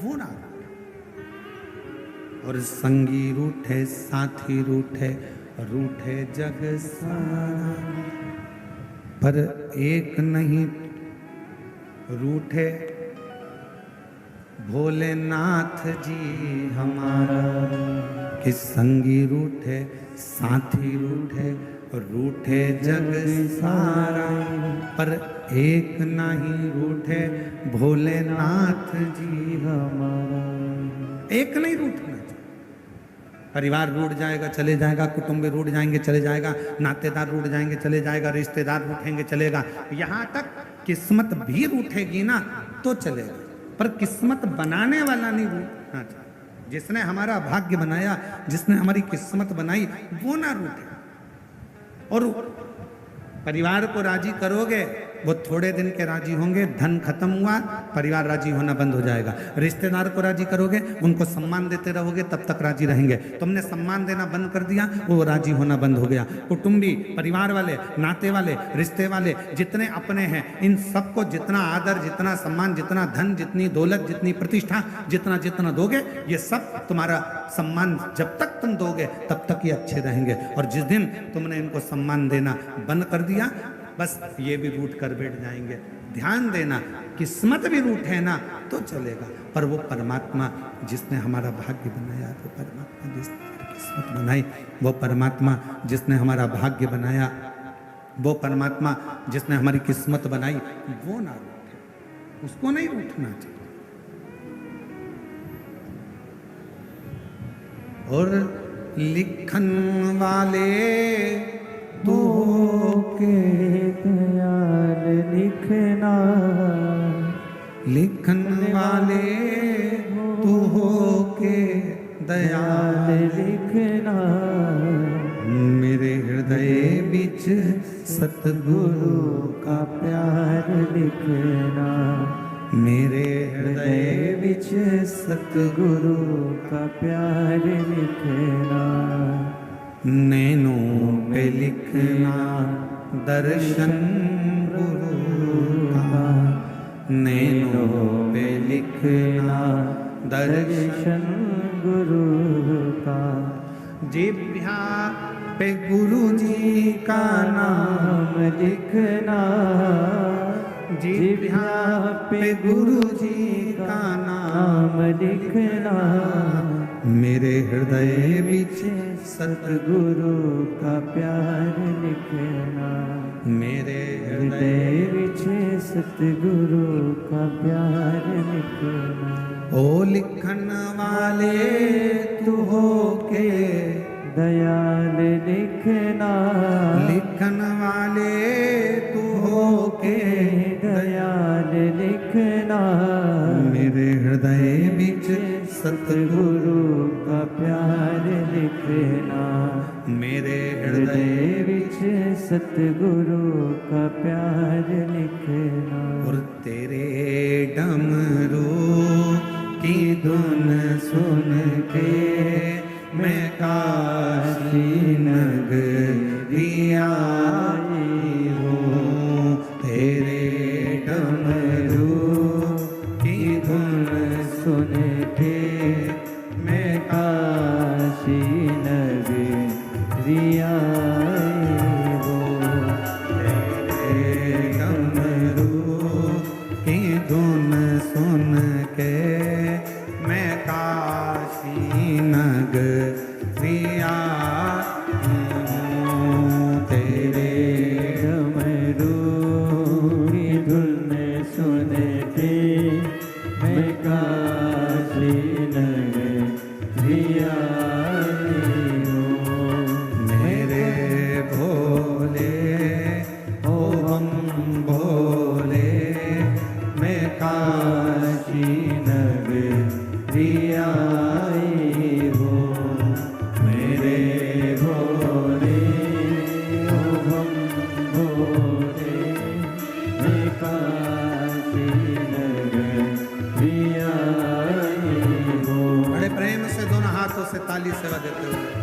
S1: वो ना रूठे। और संगी रूठे, साथी रूठे, रूठे जग सारा, पर एक नहीं रूठे भोलेनाथ जी हमारा। कि संगी रूठे, साथी रूठे, रूठे जग सारा, पर एक नहीं रूठे भोलेनाथ जी हमारा। एक नहीं रूठना चाहिए। परिवार रूठ जाएगा चले जाएगा, कुटुंब रूठ जाएंगे चले जाएगा, नातेदार रूठ जाएंगे चले जाएगा, रिश्तेदार रूठेंगे चलेगा, यहाँ तक किस्मत भी रूठेगी ना तो चलेगा, पर किस्मत बनाने वाला नहीं रूठना चाहिए। जिसने हमारा भाग्य बनाया, जिसने हमारी किस्मत बनाई वो ना रूठे। और परिवार को राजी करोगे वो थोड़े दिन के राजी होंगे, धन खत्म हुआ परिवार राजी होना बंद हो जाएगा। रिश्तेदार को राजी करोगे, उनको सम्मान देते रहोगे तब तक राजी रहेंगे। तुमने सम्मान देना बंद कर दिया वो राजी होना बंद हो गया। कुटुंबी, परिवार वाले, नाते वाले, रिश्ते वाले जितने अपने हैं, इन सबको जितना आदर, जितना सम्मान, जितना धन, जितनी दौलत, जितनी प्रतिष्ठा, जितना जितना दोगे, ये सब तुम्हारा सम्मान जब तक तुम दोगे तब तक ये अच्छे रहेंगे। और जिस दिन तुमने इनको सम्मान देना बंद कर दिया, बस ये भी रूठ कर बैठ जाएंगे। ध्यान देना, किस्मत भी रूठे ना तो चलेगा, पर वो परमात्मा जिसने हमारा भाग्य बनाया, वो परमात्मा जिसने हमारी किस्मत बनाई, वो परमात्मा जिसने हमारा भाग्य बनाया, वो परमात्मा जिसने हमारी किस्मत बनाई, वो ना रूठे, उसको नहीं रूठना चाहिए। और लिखन वाले
S2: तू के दयाल लिखना,
S1: लिखन वाले तू हो के दयाल
S2: लिखना,
S1: मेरे हृदय बिच सतगुरु
S2: का प्यार लिखना,
S1: मेरे हृदय
S2: बिच सतगुरु का प्यार लिखना,
S1: नैनों पे लिखना दर्शन गुरु का, नैनों पे लिखना दर्शन
S2: गुरु का,
S1: जिह्वा पे गुरु जी का नाम
S2: लिखना,
S1: जिह्वा पे गुरु जी का नाम
S2: लिखना,
S1: मेरे हृदय बिच
S2: सतगुरु का प्यार लिखना,
S1: मेरे
S2: हृदय विच सतगुरु का प्यार लिखना।
S1: ओ लिखन वाले तू हो के
S2: दयाल लिखना,
S1: लिखन वाले तू हो के
S2: दयाल लिखना,
S1: मेरे हृदय बिच
S2: सतगुरु का प्यार लिखना,
S1: मेरे
S2: हृदय विच सतगुरु का प्यार लिखना।
S1: और तेरे डमरू की धुन सुन के मैं काशी नगरी आई हूँ, तेरे डमरू की धुन
S2: सुन के मैं काशी नगरी आई हूँ,
S1: तेरे डमरू की धुन सुन के मैं काशी नगरी आई हूँ, तेरे
S2: डमरू की धुन सुन के मैं काशी
S1: से दोनों हाथों से ताली सेवा देते हुए।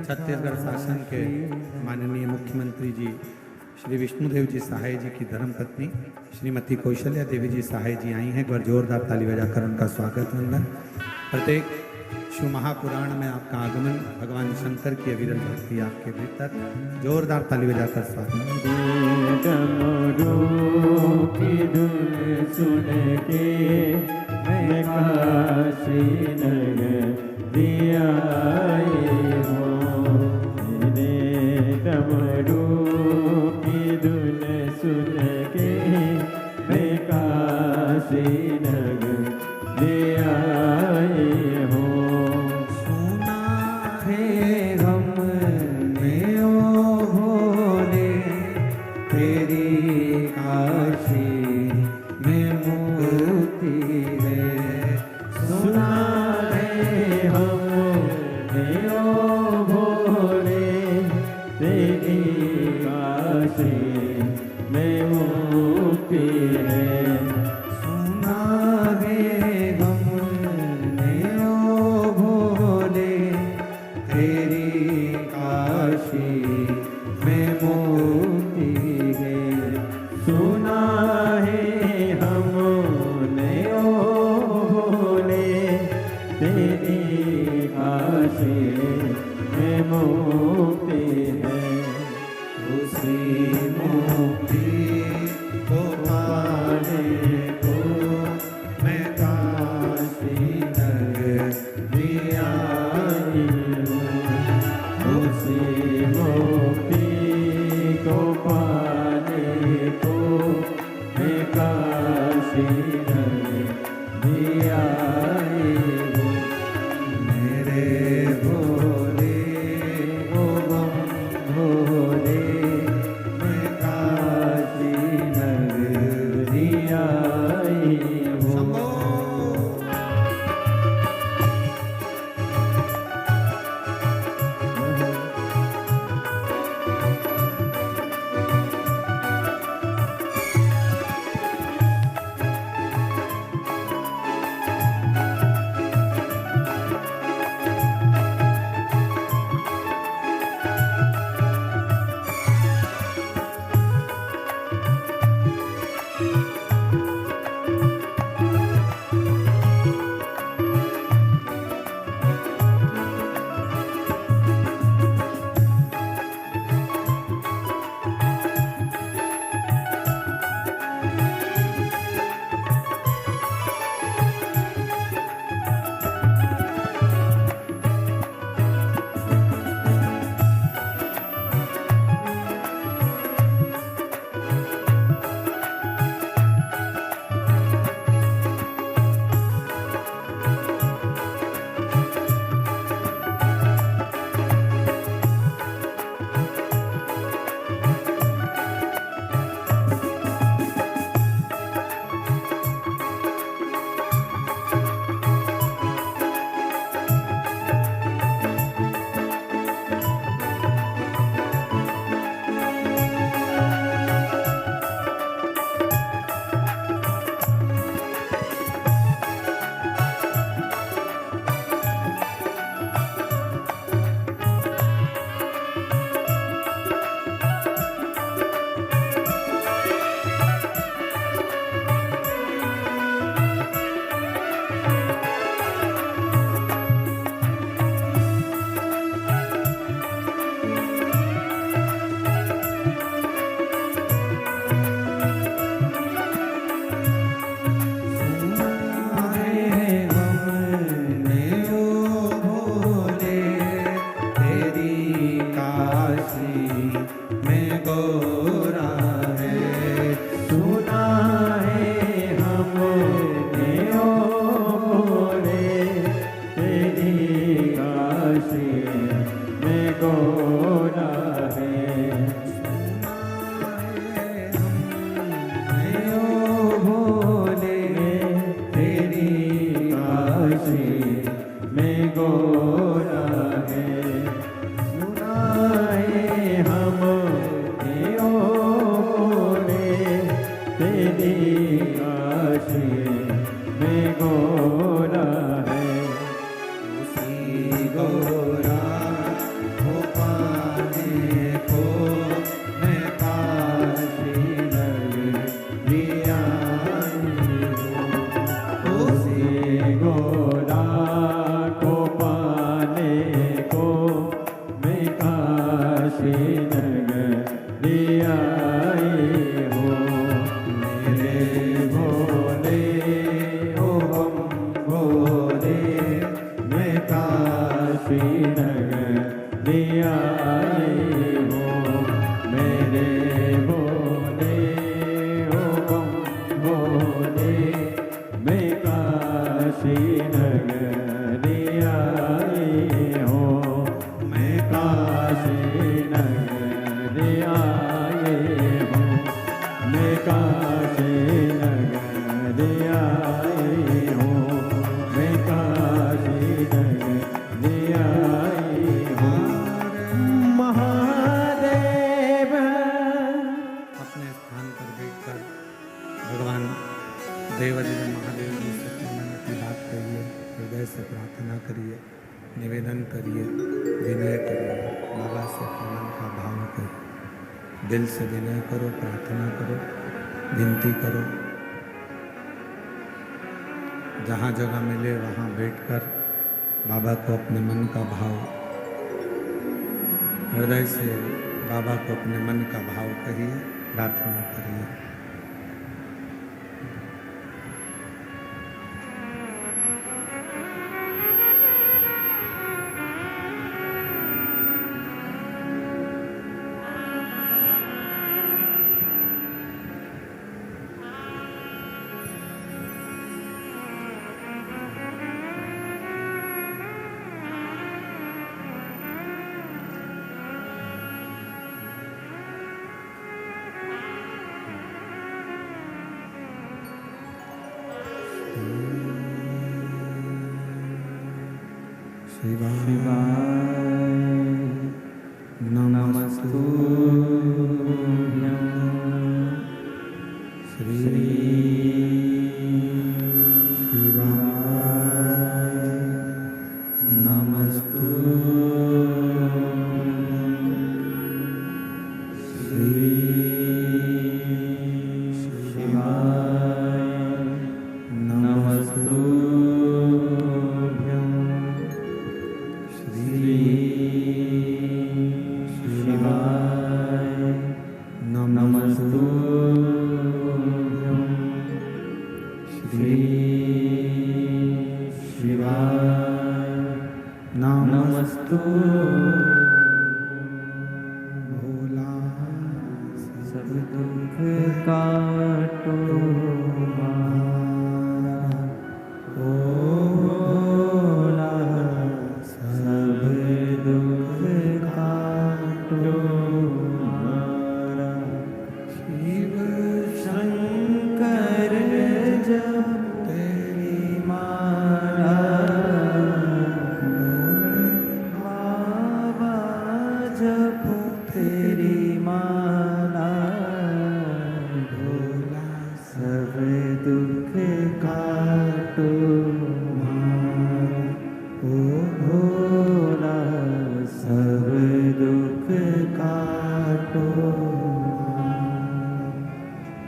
S1: छत्तीसगढ़ शासन के माननीय मुख्यमंत्री जी श्री विष्णुदेव जी सहाय जी की धर्मपत्नी श्रीमती कौशल्या देवी जी सहाय जी आई हैं। एक बार जोरदार ताली बजाकर उनका स्वागत वंदन। प्रत्येक शिव महापुराण में आपका आगमन भगवान शंकर की अविरल भक्ति आपके भीतर, जोरदार ताली बजाकर स्वागत।
S2: डमरू की धुन सुन के मैं काशी नगरी आई हूँ। मेरे डमरू की धुन सुन के मैं काशी नगरी आई हूँ।
S1: सुना
S2: हे हमने ओ भोले तेरी काशी में मुक्ति है। सुना है हमने ओ भोले तेरी काशी में मुक्ति है। सुना है हमने ओ भोले तेरी काशी में मुक्ति है। सुना है हमने ओ भोले तेरी काशी में मुक्ति है।
S1: उसी मुक्ति को पाने को मैं काशी नगरी आई हूँ।
S2: उसी मुक्ति को पाने को मैं काशी नगरी आई हूँ।
S1: मेरे भोले
S2: ओ बम भोले मैं काशी नगरी आई हूँ।
S1: शंभो।
S2: भोले ओ हम नगरी आए हो मेरे भोले ओ बम भोले मैं काशी नगरी आए हो मैं काशी नगरी आए हो मैं काशी नगरी आए हो मैं काशी नगरी आए हो महादेव।
S1: अपने स्थान पर बैठकर भगवान देवादिदेव महादेव जी से मन की बात करिए, हृदय से प्रार्थना करिए, निवेदन करिए, विनय करिए, बाबा से अपने मन का भाव करिए, दिल से विनय करो, प्रार्थना करो, विनती करो। जहाँ जगह मिले वहाँ बैठकर बाबा को अपने मन का भाव, हृदय से बाबा को अपने मन का भाव कहिए, प्रार्थना करिए। शिवाय नमस्तुभ्यं श्री शिवाय नमस्तुभ्यं श्री शिवाय नमस्तुभ्यं श्री शिवाय नमस्तुभ्यं श्री शिवाय नमस्तुभ्यं। भोला सब दुख काटो ओ भोला सब दुख काटो हमारा। शिव शंकर जप तेरी माला भोले बाबा जप तेरी माला भोला सब दुख काटो हमारा ओ भोला सब दुख काटो।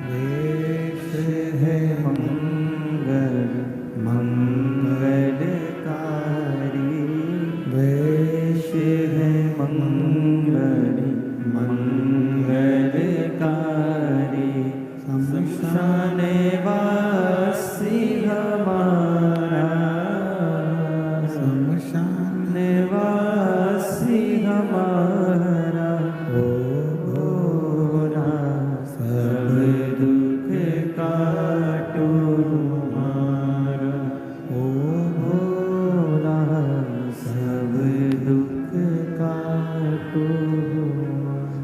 S1: वेश है मंगल मंगलकारी वेश है मंगल मंगलकारी शमशान वासी हमारा शमशान वासी हमारा ओ भोला सब दुख काटो हमारा ओ भोला सब दुख काटो हमारा।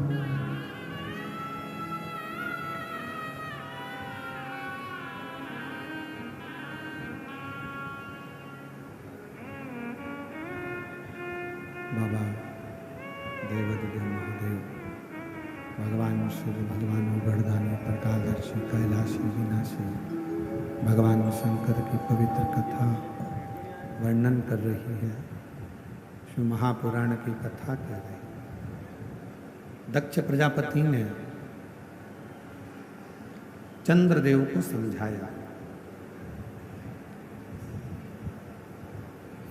S1: बाबा देवादिदेव महादेव भगवान शिव भगवान उगड़दानी प्रकाशदर्शी कैलाशी विनाशी भगवान शंकर की पवित्र कथा वर्णन कर रही है, शिव महापुराण की कथा कह रही है। दक्ष प्रजापति ने चंद्रदेव को समझाया,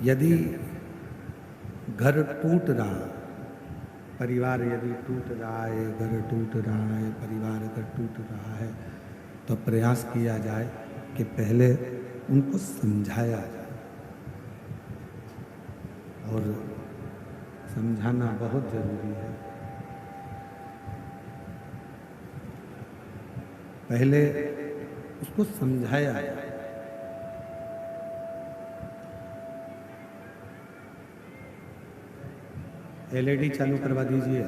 S1: यदि घर टूट रहा, परिवार यदि टूट रहा है, घर टूट रहा है, परिवार अगर टूट रहा है, तो प्रयास किया जाए कि पहले उनको समझाया जाए और समझाना बहुत जरूरी है। पहले उसको समझाया जाए। एलईडी चालू करवा दीजिए।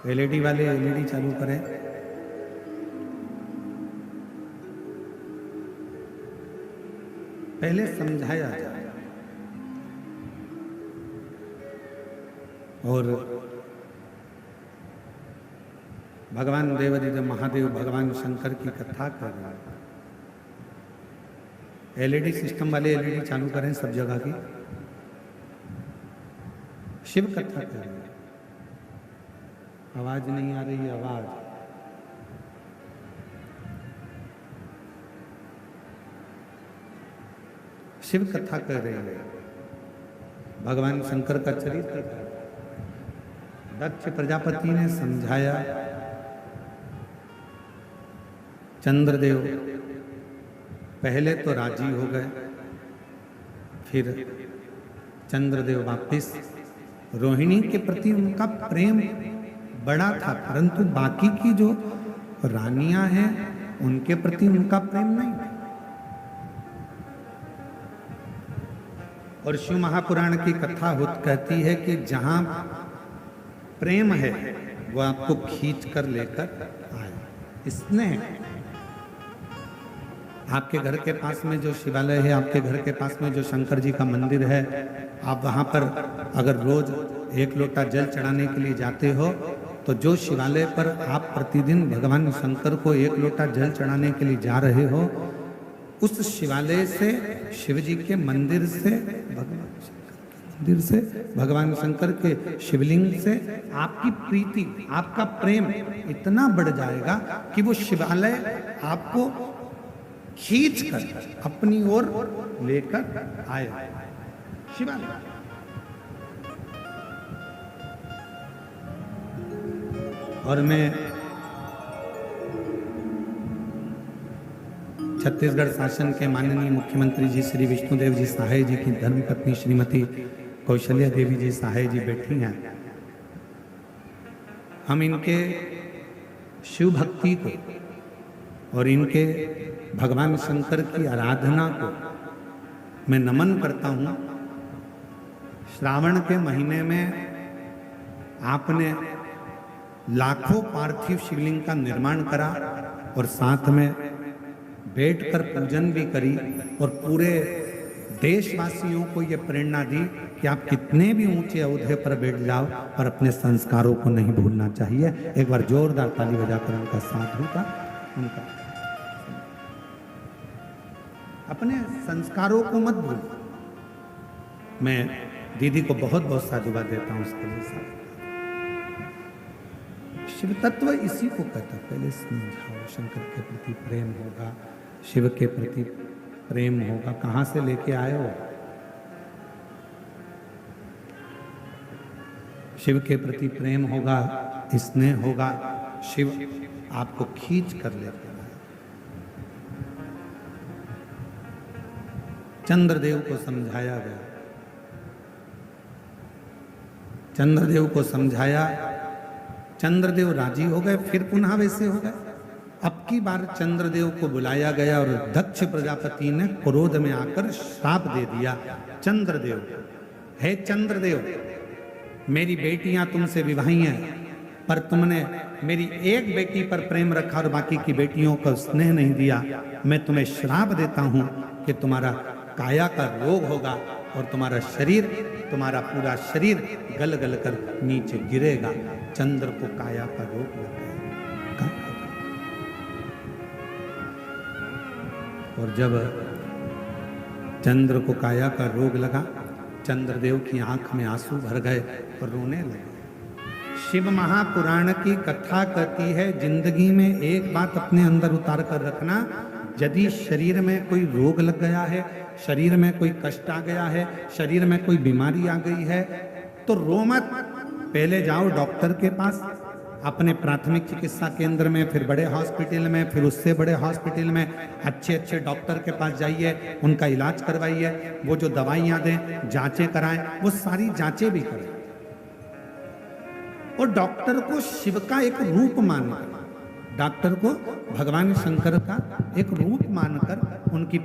S1: एलईडी वाले एलईडी चालू करें। पहले समझाया जाए और भगवान देवादिदेव महादेव भगवान शंकर की कथा कर रहे हैं। एलईडी सिस्टम वाले एलईडी चालू करें सब जगह की। शिव कथा कर रहे हैं। आवाज नहीं आ रही, आवाज। शिव कथा कर रहे हैं। भगवान शंकर का चरित्र दक्ष प्रजापति ने समझाया। चंद्रदेव पहले तो राजी हो गए, फिर चंद्रदेव वापिस। रोहिणी के प्रति उनका प्रेम बड़ा था, परंतु बाकी की जो रानियां हैं उनके प्रति उनका प्रेम नहीं था। और शिव महापुराण की कथा कहती है कि जहां प्रेम है वो आपको खींच कर लेकर आए। स्नेह। आपके घर के पास में जो शिवालय है, आपके घर के पास में जो शंकर जी का मंदिर है, आप वहां पर अगर रोज 1 लोटा जल चढ़ाने के लिए जाते हो, तो जो शिवालय पर आप प्रतिदिन भगवान शंकर को 1 लोटा जल चढ़ाने के लिए जा रहे हो, उस शिवालय से, शिव जी के मंदिर से, भगवान शंकर के शिवलिंग से आपकी प्रीति, आपका प्रेम इतना बढ़ जाएगा कि वो शिवालय आपको खींच कर अपनी ओर लेकर आए। शिवालय। और मैं छत्तीसगढ़ शासन के माननीय मुख्यमंत्री जी श्री विष्णुदेव जी सहाय जी की धर्मपत्नी श्रीमती कौशल्या देवी जी सहाय जी बैठी हैं। हम इनके शिव भक्ति को और इनके भगवान शंकर की आराधना को मैं नमन करता हूँ। श्रावण के महीने में आपने लाखों पार्थिव शिवलिंग का निर्माण करा और साथ में बैठकर पूजन भी करी और पूरे देशवासियों को ये प्रेरणा दी कि आप कितने भी ऊंचे ओहदे पर बैठ जाओ और अपने संस्कारों को नहीं भूलना चाहिए। एक बार जोरदार ताली बजाकर उनका साथ होगा। उनका अपने संस्कारों को मत भूलो। मैं दीदी को बहुत बहुत साधुवाद देता हूं उसके लिए। साथ शिव तत्व इसी को कहता। पहले समझाओ, शंकर के प्रति प्रेम होगा, शिव के प्रति प्रेम होगा। कहां से लेके आए हो? शिव के प्रति प्रेम होगा, स्नेह होगा, शिव आपको खींच कर लेते हैं। चंद्रदेव को समझाया गया। चंद्रदेव को समझाया, चंद्रदेव राजी हो गए, फिर पुनः वैसे हो गए। अब की बार चंद्रदेव को बुलाया गया और दक्ष प्रजापति ने क्रोध में आकर श्राप दे दिया। चंद्रदेव, हे चंद्रदेव, मेरी बेटियां तुमसे विवाही हैं, पर तुमने मेरी एक बेटी पर प्रेम रखा और बाकी की बेटियों को स्नेह नहीं दिया। मैं तुम्हें श्राप देता हूं कि तुम्हारा काया का रोग होगा और तुम्हारा शरीर, तुम्हारा पूरा शरीर गल गल कर नीचे गिरेगा। चंद्र को काया का रोग लग गया। और जब चंद्र को काया का रोग लगा, चंद्रदेव की आंख में आंसू भर गए और रोने लगे। शिव महापुराण की कथा कहती है, जिंदगी में एक बात अपने अंदर उतार कर रखना, यदि शरीर में कोई रोग लग गया है, शरीर में कोई कष्ट आ गया है, शरीर में कोई बीमारी आ गई है, तो रो मत। पहले जाओ डॉक्टर के पास, अपने प्राथमिक चिकित्सा केंद्र में, फिर बड़े हॉस्पिटल में, फिर उससे बड़े हॉस्पिटल में अच्छे अच्छे डॉक्टर के पास जाइए, उनका इलाज करवाइए, वो जो दवाइयाँ दें, जांचें कराएं, वो सारी जांचें भी करें। और डॉक्टर को शिव का एक रूप मानकर, डॉक्टर को भगवान शंकर का एक रूप मानकर उनकी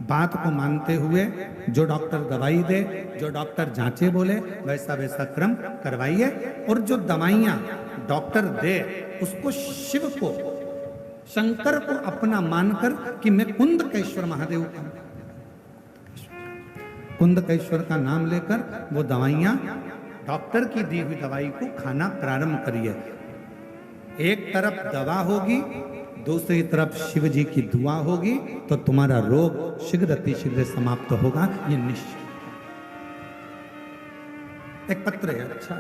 S1: बात को मानते हुए जो डॉक्टर दवाई दे, जो डॉक्टर जांचे बोले, वैसा वैसा क्रम करवाइए। और जो दवाइयाँ डॉक्टर दे उसको शिव को, शंकर को अपना मानकर कि मैं कुंदकेश्वर महादेव का, कुंदकेश्वर का नाम लेकर वो दवाइयाँ, डॉक्टर की दी हुई दवाई को खाना प्रारंभ करिए। एक तरफ दवा होगी, दूसरी तरफ शिव जी की दुआ होगी, तो तुम्हारा रोग शीघ्र अतिशीघ्र समाप्त होगा, ये निश्चित। एक पत्र है, अच्छा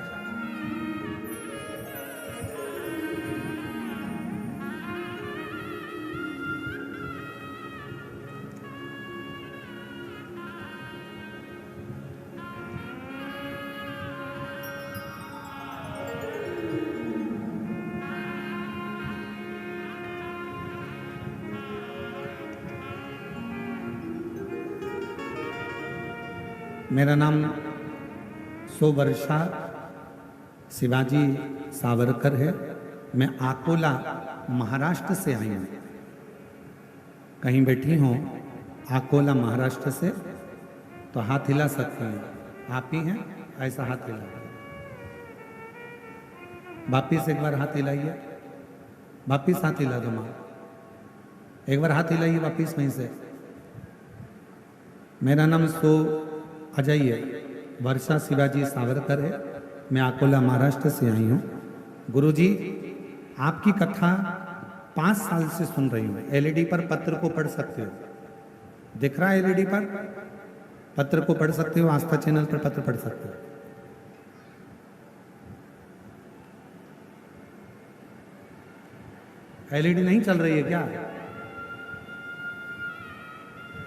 S1: मेरा नाम सोवर्षा शिवाजी सावरकर है। मैं अकोला महाराष्ट्र से आई हूँ। कहीं बैठी हूँ अकोला महाराष्ट्र से तो हाथ हिला सकते हैं। आप ही हैं, ऐसा हाथ हिला। वापिस एक बार हाथ हिलाइए, वापिस हाथ हिला दो माँ, एक बार हाथ हिलाइए वापिस वहीं से। मेरा नाम अजय वर्षा शिवाजी सावरकर है। मैं अकोला महाराष्ट्र से आई हूँ। गुरुजी, आपकी कथा 5 साल से सुन रही हूँ। एलईडी पर पत्र को पढ़ सकते हो, दिख रहा है एलईडी पर, पत्र को पढ़ सकते हो, आस्था चैनल पर पत्र पढ़ सकते हो। एलईडी नहीं चल रही है क्या?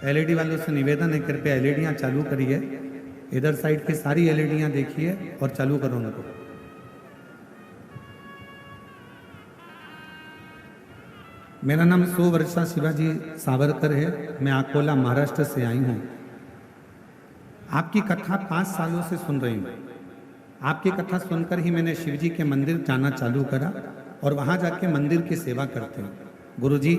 S1: एलईडी वालों से निवेदन है, कृपया एलईडियां चालू करिए। इधर साइड की सारी एलईडियां देखिए और चालू करो उनको। मेरा नाम सोवर्षा शिवाजी सावरकर है। मैं अकोला महाराष्ट्र से आई हूँ। आपकी कथा 5 सालों से सुन रही हूँ। आपकी कथा सुनकर ही मैंने शिवजी के मंदिर जाना चालू करा और वहाँ जाके मंदिर की सेवा करते हूँ। गुरुजी,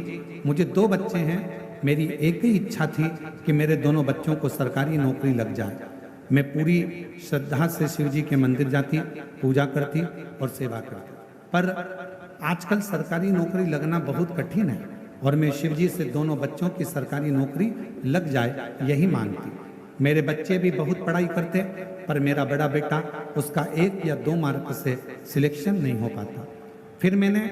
S1: मुझे 2 बच्चे हैं। मेरी एक ही इच्छा थी कि मेरे दोनों बच्चों को सरकारी नौकरी लग जाए। मैं पूरी श्रद्धा से शिव जी के मंदिर जाती, पूजा करती और सेवा करती, पर आजकल सरकारी नौकरी लगना बहुत कठिन है और मैं शिव जी से दोनों बच्चों की सरकारी नौकरी लग जाए यही मांगती। मेरे बच्चे भी बहुत पढ़ाई करते, पर मेरा बड़ा बेटा, उसका 1 या 2 मार्क से सिलेक्शन नहीं हो पाता। फिर मैंने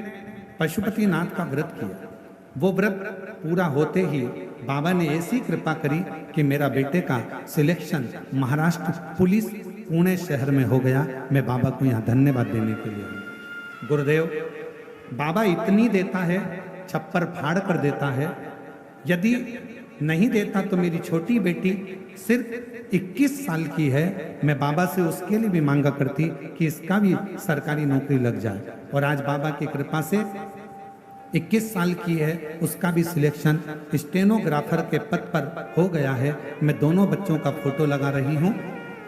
S1: पशुपतिनाथ का व्रत किया। वो व्रत पूरा होते ही बाबा ने ऐसी कृपा करी कि मेरा बेटे का सिलेक्शन महाराष्ट्र पुलिस पुणे शहर में हो गया। मैं बाबा को यहाँ धन्यवाद देने के लिए हूँ। गुरुदेव, बाबा इतनी देता है, छप्पर फाड़ कर देता है। यदि नहीं देता तो मेरी छोटी बेटी सिर्फ 21 साल की है, मैं बाबा से उसके लिए भी मांगा करती कि इसका भी सरकारी नौकरी लग जाए। और आज बाबा की कृपा से 21 साल की है, उसका भी सिलेक्शन स्टेनोग्राफर के पद पर हो गया है। मैं दोनों बच्चों का फोटो लगा रही हूँ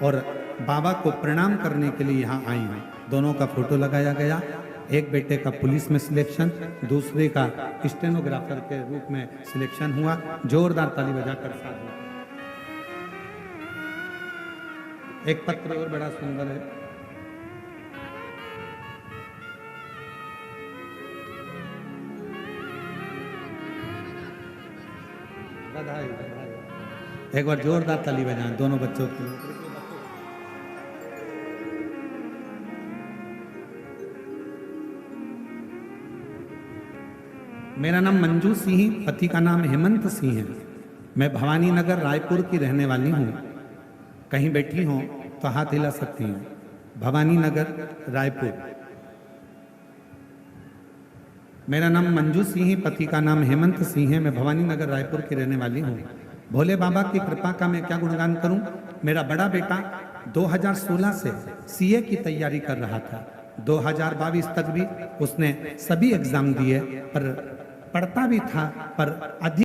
S1: और बाबा को प्रणाम करने के लिए यहाँ आई हूँ। दोनों का फोटो लगाया गया। एक बेटे का पुलिस में सिलेक्शन, दूसरे का स्टेनोग्राफर के रूप में सिलेक्शन हुआ। जोरदार ताली बजाकर साथ में। एक पत्र और बड़ा सुंदर है। बधाई, बधाई। एक बार जोरदार ताली बजाएं दोनों बच्चों की। मेरा नाम मंजू सिंह, पति का नाम हेमंत सिंह है। मैं भवानी नगर रायपुर की रहने वाली हूँ। कहीं बैठी हो तो हाथ हिला सकती हैं। भवानी नगर रायपुर। मेरा नाम मंजू सिंह, पति का नाम हेमंत सिंह है। मैं भवानी नगर रायपुर की रहने वाली हूँ। भोले बाबा की कृपा का मैं क्या गुणगान करूं। मेरा बड़ा बेटा 2016 से सीए की तैयारी कर रहा था 2022 तक भी उसने सभी एग्जाम दिए, पर पढ़ता भी था, पर अधिक